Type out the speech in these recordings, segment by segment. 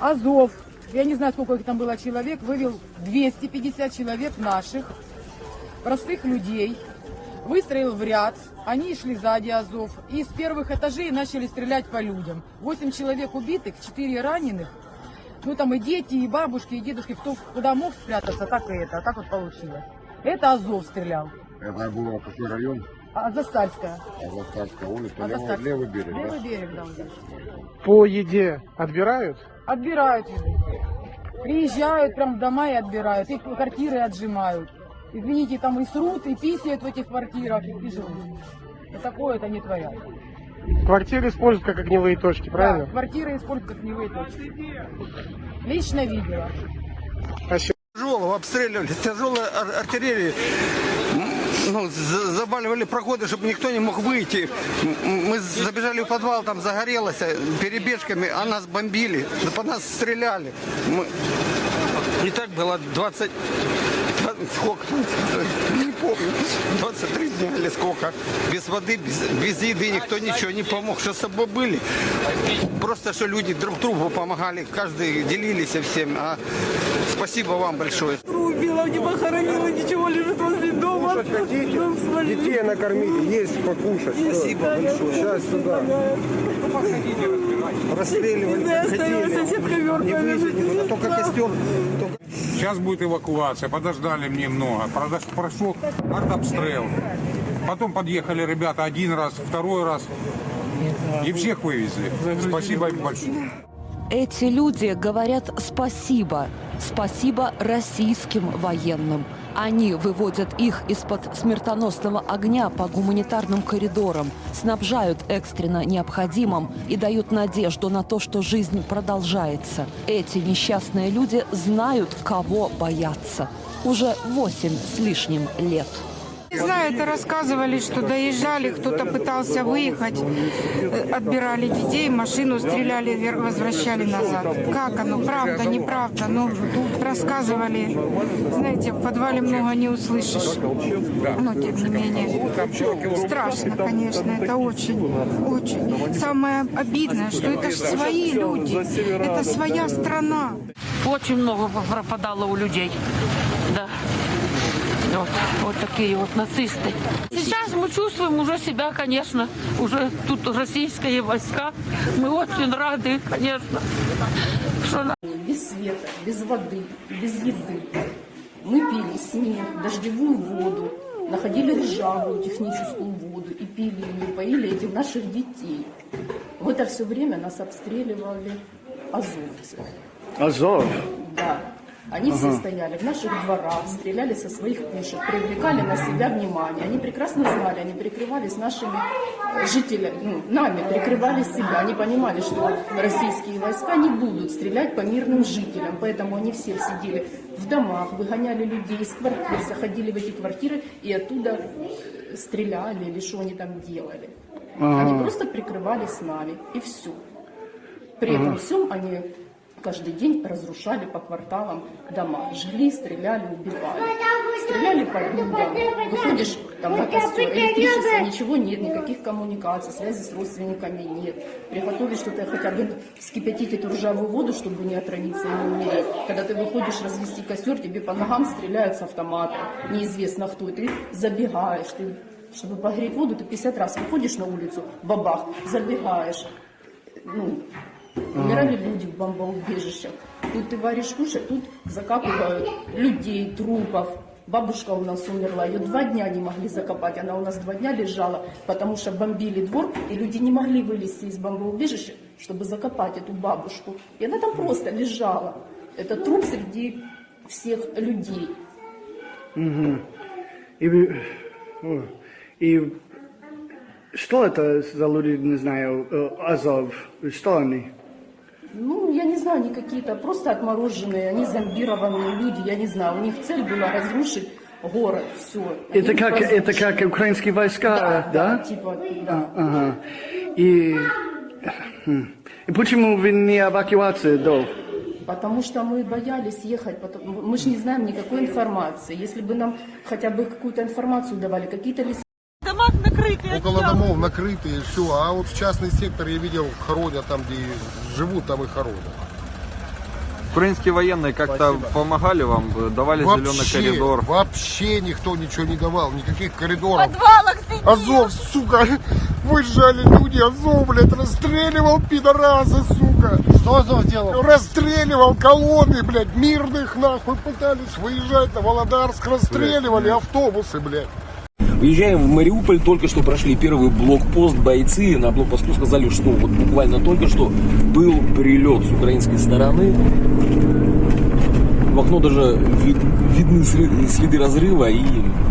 Азов, я не знаю, сколько их там было человек, вывел 250 человек наших, простых людей, выстроил в ряд, они шли сзади Азов, и с первых этажей начали стрелять по людям. 8 человек убитых, 4 раненых, ну там и дети, и бабушки, и дедушки, кто куда мог спрятаться, так и это, так вот получилось. Это Азов стрелял. Это было какой район? Азовстальская. Азовстальская улица, Азовстальская. левый берег, Левый да? берег, да, уже. По еде отбирают? Отбирают еду. Приезжают прям в дома и отбирают, их квартиры отжимают. Извините, там и срут, и писают в этих квартирах, и живут. И такое это не творят. Квартиры используют как огневые точки, правильно? Да, квартиры используют как огневые точки. Лично видела. Тяжело обстреливали, тяжелой артиллерии. Ну, заваливали проходы, чтобы никто не мог выйти. Мы забежали в подвал, там загорелось перебежками, а нас бомбили, по нас стреляли. И так было 20... Сколько? Не помню. 23 дня или сколько. Без воды, без еды, никто ничего не помог. Что с собой были? Просто, что люди друг другу помогали, каждый делились всем. А спасибо вам большое. Убила, не похоронила, ничего, лежит возле дома. Кушать хотите? Детей накормите, есть покушать. Спасибо большое. Сейчас сюда. Расстреливали. Соседка мертвая. Только костер. Сейчас будет эвакуация, подождали мне много. Прошел артобстрел. Потом подъехали ребята один раз, второй раз. И всех вывезли. Спасибо им большое. Эти люди говорят спасибо. Спасибо российским военным. Они выводят их из-под смертоносного огня по гуманитарным коридорам, снабжают экстренно необходимым и дают надежду на то, что жизнь продолжается. Эти несчастные люди знают, кого бояться. Уже 8 с лишним лет. Не знаю, это рассказывали, что доезжали, кто-то пытался выехать, отбирали детей, машину стреляли, возвращали назад. Как оно, правда, неправда, ну, рассказывали. Знаете, в подвале много не услышишь, но тем не менее. Страшно, конечно, это очень, очень. Самое обидное, что это же свои люди, это своя страна. Очень много пропадало у людей, да. Вот такие вот нацисты. Сейчас мы чувствуем уже себя, конечно, уже тут российские войска. Мы очень рады, конечно. Без света, без воды, без еды. Мы пили снег, дождевую воду, находили ржавую техническую воду и пили ее, поили этих наших детей. В это все время нас обстреливали азовцы. Азов? Да. Они все стояли в наших дворах, стреляли со своих пушек, привлекали на себя внимание. Они прекрасно знали, они прикрывались нашими жителями, нами прикрывали себя. Они понимали, что российские войска не будут стрелять по мирным жителям, поэтому они все сидели в домах, выгоняли людей из квартир, заходили в эти квартиры и оттуда стреляли или что они там делали. Они просто прикрывались нами и все. При этом всем они каждый день разрушали по кварталам дома, жгли, стреляли, убивали. Стреляли по людям. Выходишь там на костер, электричества, ничего нет, никаких коммуникаций, связи с родственниками нет. Приготовить что-то, хотя бы вскипятить эту ржавую воду, чтобы не отравиться и не умереть. Когда ты выходишь развести костер, тебе по ногам стреляют с автомата, неизвестно кто, и ты забегаешь, ты, чтобы погреть воду, ты 50 раз выходишь на улицу, бабах, забегаешь. Умирали люди в бомбоубежищах. Тут ты варишь кушать, тут закапывают людей, трупов. Бабушка у нас умерла, ее 2 дня не могли закопать. Она у нас 2 дня лежала, потому что бомбили двор, и люди не могли вылезти из бомбоубежища, чтобы закопать эту бабушку. И она там просто лежала. Это труп среди всех людей. И что это за люди, не знаю, Азов? Что они? Я не знаю, они какие-то просто отмороженные, они зомбированные люди, я не знаю. У них цель была разрушить город, все. Это как украинские войска, да? Типа, да. Ага. И почему вы не эвакуация до? Потому что мы боялись ехать, мы же не знаем никакой информации. Если бы нам хотя бы какую-то информацию давали, какие-то леса. Дома накрытые. Около домов накрытые, все. А вот в частный сектор я видел, хоронят там, где живут, там и хоронят. Украинские военные как-то помогали вам, давали зеленый коридор? Вообще никто ничего не давал, никаких коридоров. В подвалах сидим. Азов, сука, выезжали люди, Азов, блядь, расстреливал пидорасы, сука. Что Азов делал? Расстреливал колонны, блядь, мирных, нахуй, пытались выезжать на Володарск, расстреливали автобусы, блядь. Выезжаем в Мариуполь, только что прошли первый блокпост, бойцы на блокпосту сказали, что вот буквально только что был прилет с украинской стороны. В окно даже видны следы разрыва и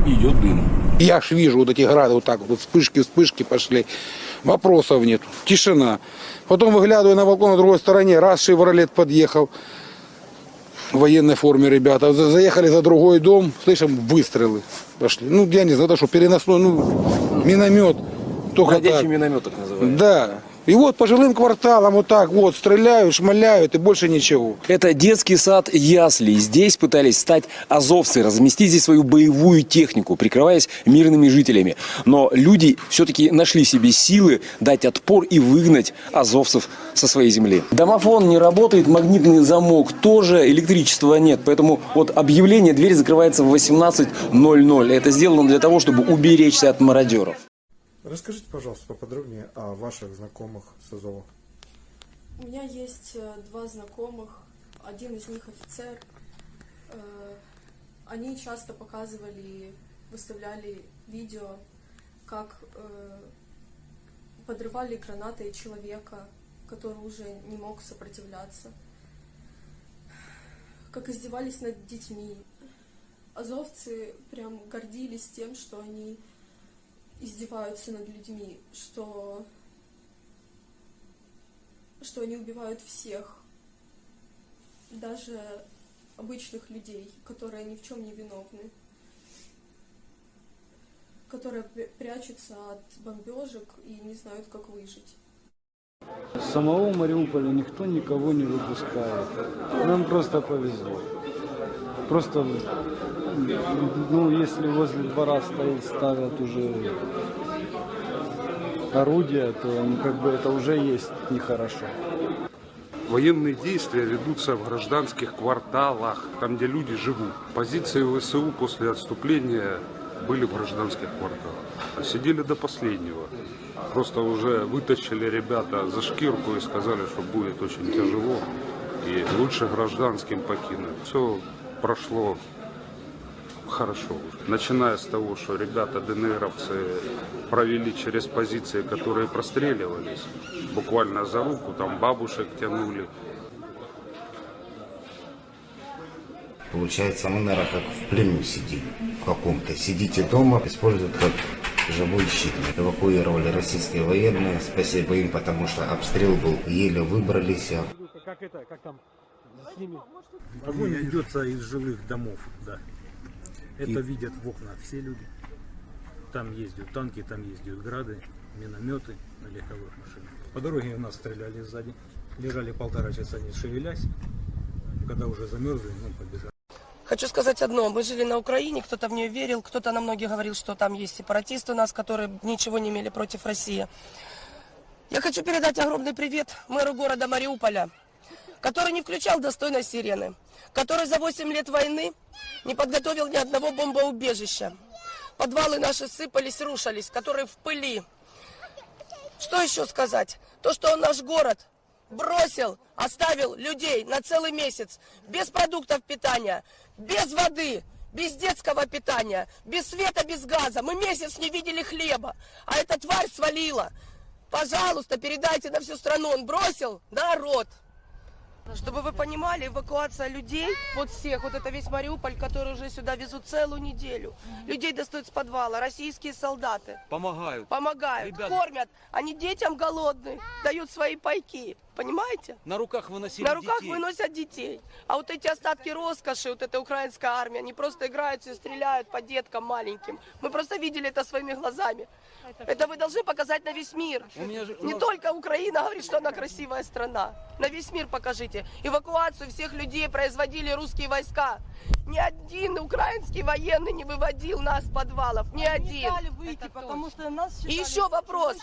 идет дым. Я ж вижу вот эти грады, вот так вот вспышки пошли, вопросов нет, тишина. Потом выглядываю на балкон на другой стороне, раз «Шевролет» подъехал, в военной форме ребята, заехали за другой дом, слышим, выстрелы пошли. Ну, я не знаю, это что, переносной, ну, миномет. Бродячий миномет так называют. Да. И вот по жилым кварталам вот так вот стреляют, шмаляют и больше ничего. Это детский сад ясли. Здесь пытались стать азовцы, разместить здесь свою боевую технику, прикрываясь мирными жителями. Но люди все-таки нашли себе силы дать отпор и выгнать азовцев со своей земли. Домофон не работает, магнитный замок тоже, электричества нет. Поэтому вот объявление, дверь закрывается в 18:00. Это сделано для того, чтобы уберечься от мародеров. Расскажите, пожалуйста, поподробнее о ваших знакомых с Азова. У меня есть два знакомых, один из них офицер. Они часто показывали, выставляли видео, как подрывали гранатой человека, который уже не мог сопротивляться, как издевались над детьми. Азовцы прям гордились тем, что они издеваются над людьми, что они убивают всех, даже обычных людей, которые ни в чем не виновны, которые прячутся от бомбежек и не знают, как выжить. С самого Мариуполя никто никого не выпускает. Нам просто повезло. Просто, ну, если возле двора ставят уже орудия, то как бы это уже есть нехорошо. Военные действия ведутся в гражданских кварталах, там, где люди живут. Позиции ВСУ после отступления были в гражданских кварталах. А сидели до последнего. Просто уже вытащили ребята за шкирку и сказали, что будет очень тяжело. И лучше гражданским покинуть. Все прошло хорошо. Начиная с того, что ребята ДНРовцы провели через позиции, которые простреливались, буквально за руку, там бабушек тянули. Получается, мы, наверное, как в плену сидим, в каком-то. Сидите дома, используют как живой щит. Эвакуировали российские военные, спасибо им, потому что обстрел был, еле выбрались. Как там с ними? Огонь ведется из жилых домов, да. Это видят в окна все люди. Там ездят танки, там ездят грады, минометы на легковых машинах. По дороге у нас стреляли сзади. Лежали 1,5 часа не шевелясь. Когда уже замерзли, побежали. Хочу сказать одно. Мы жили на Украине, кто-то в нее верил, кто-то на многих говорил, что там есть сепаратисты у нас, которые ничего не имели против России. Я хочу передать огромный привет мэру города Мариуполя, который не включал достойно сирены, который за 8 лет войны не подготовил ни одного бомбоубежища. Подвалы наши сыпались, рушились, которые в пыли. Что еще сказать? То, что он наш город бросил, оставил людей на целый месяц без продуктов питания, без воды, без детского питания, без света, без газа. Мы месяц не видели хлеба, а эта тварь свалила. Пожалуйста, передайте на всю страну, он бросил народ. Чтобы вы понимали, эвакуация людей, вот всех, вот это весь Мариуполь, который уже сюда везут целую неделю. Людей достают с подвала, российские солдаты. Помогают. Помогают, ребята, кормят. Они детям голодным дают свои пайки, понимаете? На руках выносили На руках детей. выносят детей. А вот эти остатки роскоши, вот эта украинская армия, они просто играются и стреляют по деткам маленьким. Мы просто видели это своими глазами. Это вы должны показать на весь мир. Не только Украина говорит, что она красивая страна. На весь мир покажите. Эвакуацию всех людей производили русские войска. Ни один украинский военный не выводил нас с подвалов. Ни один. Потому что нас И еще вопрос.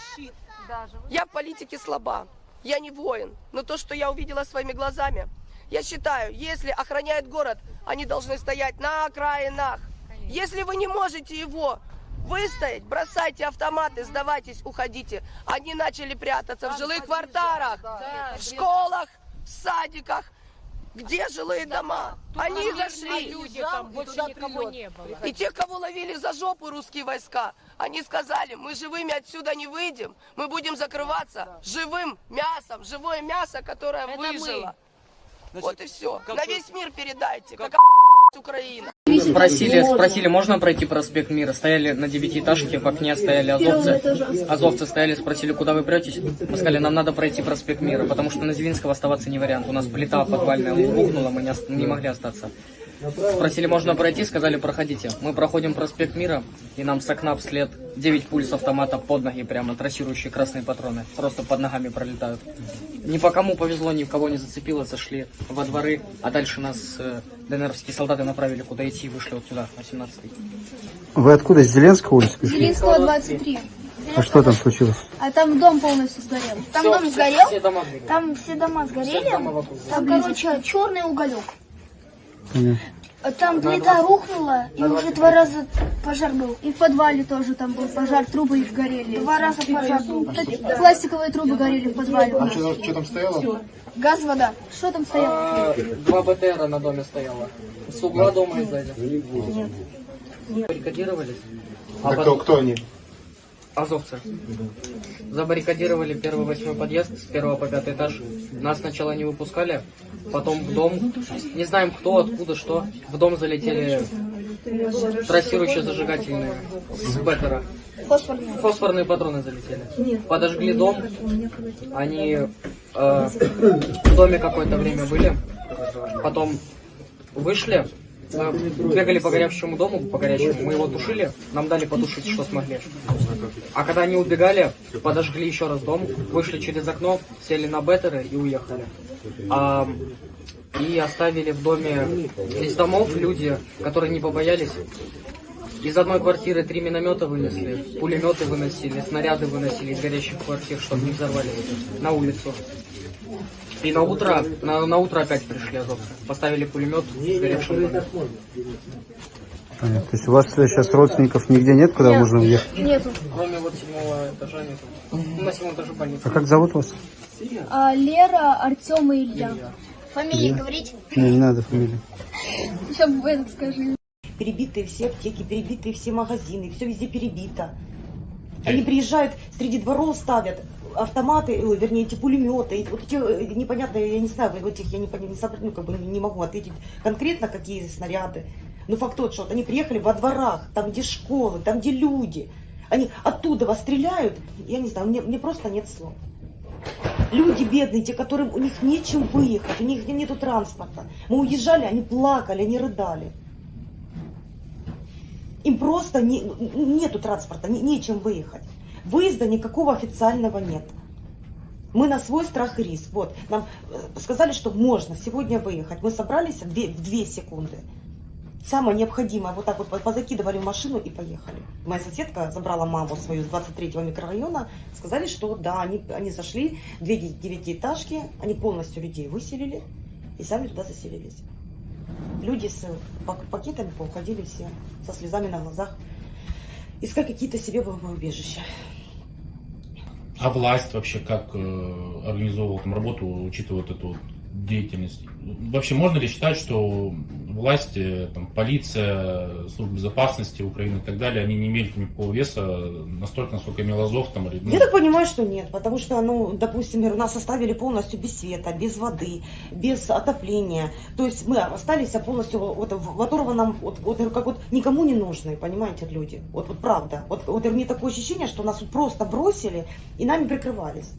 Я в политике слаба. Я не воин. Но то, что я увидела своими глазами, Я считаю, если охраняют город, они должны стоять на окраинах. Если вы не можете его выстоять, бросайте автоматы, сдавайтесь, уходите. Они начали прятаться в жилых кварталах, в школах, в садиках. Где жилые дома? Они зашли. Больше никого не было. И тех, кого ловили за жопу русские войска, они сказали, мы живыми отсюда не выйдем, мы будем закрываться живым мясом, живое мясо, которое выжило. Вот и все. На весь мир передайте, как Украина. Спросили, можно пройти проспект Мира. Стояли на 9-этажке, в окне стояли азовцы. Азовцы стояли, спросили, куда вы претесь. Мы сказали, нам надо пройти проспект Мира, потому что на Зелинского оставаться не вариант. У нас плита подвальная рухнула, мы не могли остаться. Спросили, можно пройти, сказали, проходите. Мы проходим проспект Мира, и нам с окна вслед 9 пуль с автомата под ноги, прямо трассирующие красные патроны. Просто под ногами пролетают. Ни по кому повезло, ни в кого не зацепило, зашли во дворы, а дальше нас ДНРовские солдаты направили, куда идти, и вышли вот сюда, 18-й. Вы откуда, с Зеленского улицы? Зеленского 23. А что там случилось? А там дом полностью сгорел. Там дом сгорел? Там все дома сгорели. Там, короче, черный уголек. Там плита рухнула, и уже 2 раза пожар был. И в подвале тоже там был пожар, трубы их горели. 2 раза пожар был. Пластиковые трубы горели в подвале. А что там стояло? Газ, вода. Что там стояло? 2 БТРа на доме стояло. С угла дома и сзади. Нет. Баррикадировались. Кто они? Азовцы. Забаррикадировали 1-8 подъезд с 1 по 5 этаж. Нас сначала не выпускали, потом в дом. Не знаем кто, откуда, что. В дом залетели трассирующие зажигательные с беттера. Фосфорные патроны залетели. Подожгли дом. Они в доме какое-то время были. Потом вышли. Бегали по горящему дому, по горячему, мы его тушили, нам дали потушить, что смогли. А когда они убегали, подожгли еще раз дом, вышли через окно, сели на беттеры и уехали. И оставили в доме из домов люди, которые не побоялись. Из одной квартиры 3 миномета вынесли, пулеметы выносили, снаряды выносили из горящих квартир, чтобы не взорвали на улицу. И на утро опять пришли азовцы. Поставили пулемет с горевшим домом. Понятно. То есть у вас сейчас родственников нигде нет, куда можно уехать? Нету. Кроме вот 7-го этажа нету. На 7-м этаже больницы. А как зовут вас? Лера, Артем и Илья. Фамилии говорить? Не надо фамилию. Сейчас этот скажи. Перебитые все аптеки, перебитые все магазины, все везде перебито. Они приезжают, среди дворов ставят автоматы, вернее, эти пулеметы, вот эти непонятные, я не знаю, вот этих я не могу ответить конкретно, какие снаряды. Но факт тот, что они приехали во дворах, там, где школы, там, где люди. Они оттуда вас стреляют, я не знаю, мне просто нет слов. Люди бедные, те, которым у них нечем выехать, у них нету транспорта. Мы уезжали, они плакали, они рыдали. Им просто нету транспорта, нечем выехать. Выезда никакого официального нет. Мы на свой страх и риск. Вот, нам сказали, что можно сегодня выехать. Мы собрались в 2 секунды. Самое необходимое, вот так вот позакидывали в машину и поехали. Моя соседка забрала маму свою с 23-го микрорайона. Сказали, что да, они зашли, 2 9-этажки, они полностью людей выселили и сами туда заселились. Люди с пакетами поуходили все, со слезами на глазах, искать какие-то себе убежища. А власть вообще как организовывала там работу, учитывая вот эту деятельность? Вообще можно ли считать, что власти, там, полиция, служба безопасности Украины и так далее, они не имели никакого веса настолько, насколько имел Азов там? Или, Я так понимаю, что нет, потому что, допустим, нас оставили полностью без света, без воды, без отопления. То есть мы остались полностью, которого нам, как никому не нужны, понимаете, люди. Вот правда. Вот у меня такое ощущение, что нас просто бросили и нами прикрывались.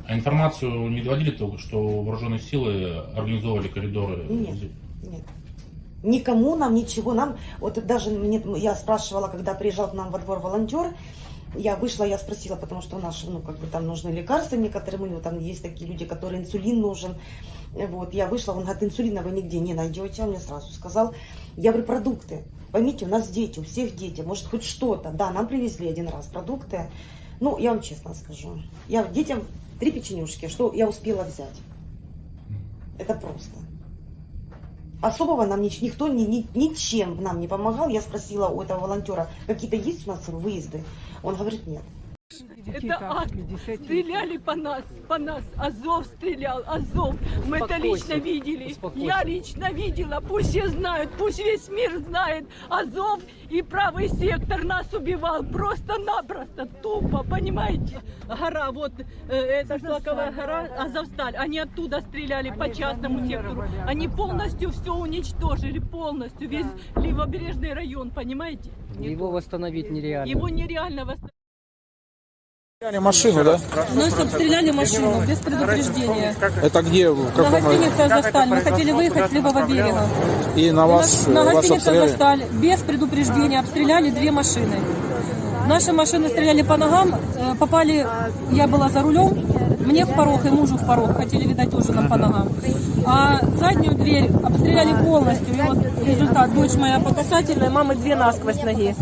А информацию не доводили только, что вооруженные силы организовывали коридоры? Нет. Никому нам ничего. Вот даже я спрашивала, когда приезжал к нам во двор волонтер, я вышла, я спросила, потому что у нас, там нужны лекарства некоторые, там есть такие люди, которые инсулин нужен. Вот, я вышла, он говорит, инсулина вы нигде не найдете, он мне сразу сказал. Я говорю, продукты. Поймите, у нас дети, у всех дети, может хоть что-то. Да, нам привезли 1 раз продукты. Я вам честно скажу, я детям 3 печенюшки, что я успела взять. Это просто. Особого нам никто ничем нам не помогал. Я спросила у этого волонтера, какие-то есть у нас выезды? Он говорит, нет. Это акт. Стреляли по нас, Азов стрелял, Азов. Мы это лично видели. Я лично видела. Пусть все знают, пусть весь мир знает. Азов и правый сектор нас убивал. Просто-напросто, тупо, понимаете? Гора, вот эта Шлаковая гора, Азовсталь. Они оттуда стреляли по частному сектору. Они полностью все уничтожили, полностью. Весь левобережный район, понимаете? Его восстановить нереально. Его нереально восстановить. Машину, да? Нас обстреляли машину без предупреждения. Это где? В На гостинице «Азовсталь». Мы хотели выехать с левого берега. И на вас На вас гостинице обстреляли? «Азовсталь» без предупреждения обстреляли 2 машины. Наши машины стреляли по ногам, попали, я была за рулем, мне в порог и мужу в порог, хотели, видать, тоже нам по ногам. А заднюю дверь обстреляли полностью, и вот результат, дочь моя по касательной, мамы 2 насквозь ноги.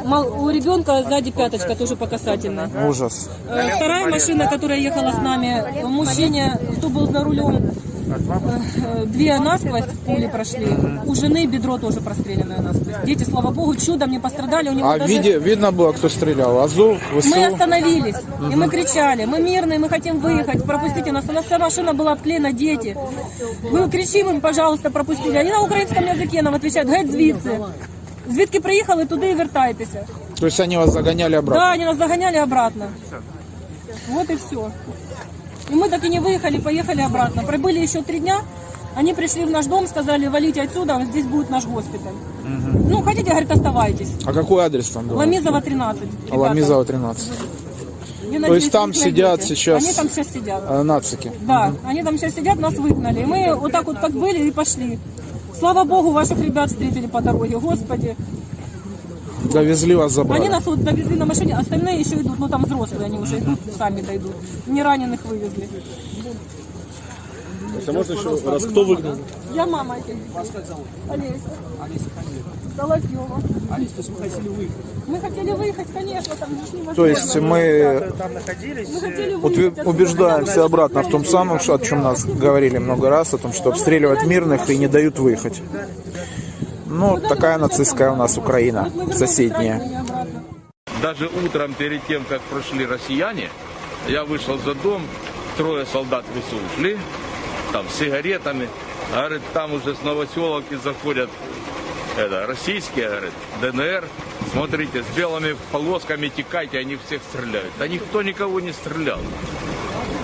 У ребенка сзади пяточка тоже по касательной. Ужас. Вторая машина, которая ехала с нами, мужчине, кто был за рулем, 2 насквозь пули прошли. У жены бедро тоже простреленное насквозь. Дети, слава богу, чудом не пострадали. У него А даже... видно было, кто стрелял? Азов, ВСУ? Мы остановились, и мы кричали, мы мирные, мы хотим выехать, пропустите нас. У нас вся машина была обклеена, дети. Мы кричим им, пожалуйста, пропустили. Они на украинском языке нам отвечают, геть звідси. Звідки приїхали, туди і вертайтеся. То есть они вас загоняли обратно? Да, они нас загоняли обратно. Вот и все. И мы так и не выехали, поехали обратно. Пробыли еще 3 дня, они пришли в наш дом, сказали, валите отсюда, здесь будет наш госпиталь. Ну, хотите, говорит, оставайтесь. А какой адрес там был? Ламизова, 13. ребята. Ламизова, 13. Я То надеюсь, есть там вы сидят найдете. сейчас Они там сейчас сидят. нацики? Да, они там сейчас сидят, нас выгнали. И мы вот так вот как были и пошли. Слава Богу, ваших ребят встретили по дороге, Господи. Довезли вас, забрали? Они нас вот довезли на машине, остальные еще идут, ну там взрослые, они уже идут, сами дойдут. Не раненых вывезли. А можно еще раз, кто выгнал? Я мама этих детей. Вас как зовут? Олеся. Олеся, фамилия? Соловьева. Олеся, то есть вы хотели выехать? Мы хотели выехать, конечно, там же невозможно. То есть мы убеждаемся обратно в том самом, о чем нас говорили много раз, о том, что обстреливают мирных и не дают выехать. Ну, такая нацистская у нас Украина, соседняя. Даже утром, перед тем, как прошли россияне, я вышел за дом, 3 солдат ВСУ ушли, там с сигаретами, говорит, там уже с Новоселовки заходят российские, говорит, ДНР, смотрите, с белыми полосками текайте, они всех стреляют. Да никто никого не стрелял.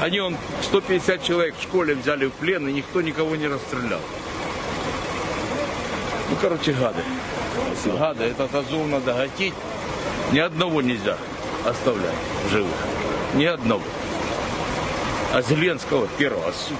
Они 150 человек в школе взяли в плен, и никто никого не расстрелял. Ну, короче, гады. Гады, этот Азов надо гатить. Ни одного нельзя оставлять в живых. Ни одного. А Зеленского первого суда.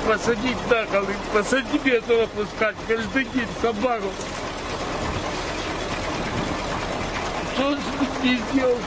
Посадить на кол, посади этого пускать, каждый день собаку. Что ж ты сделал?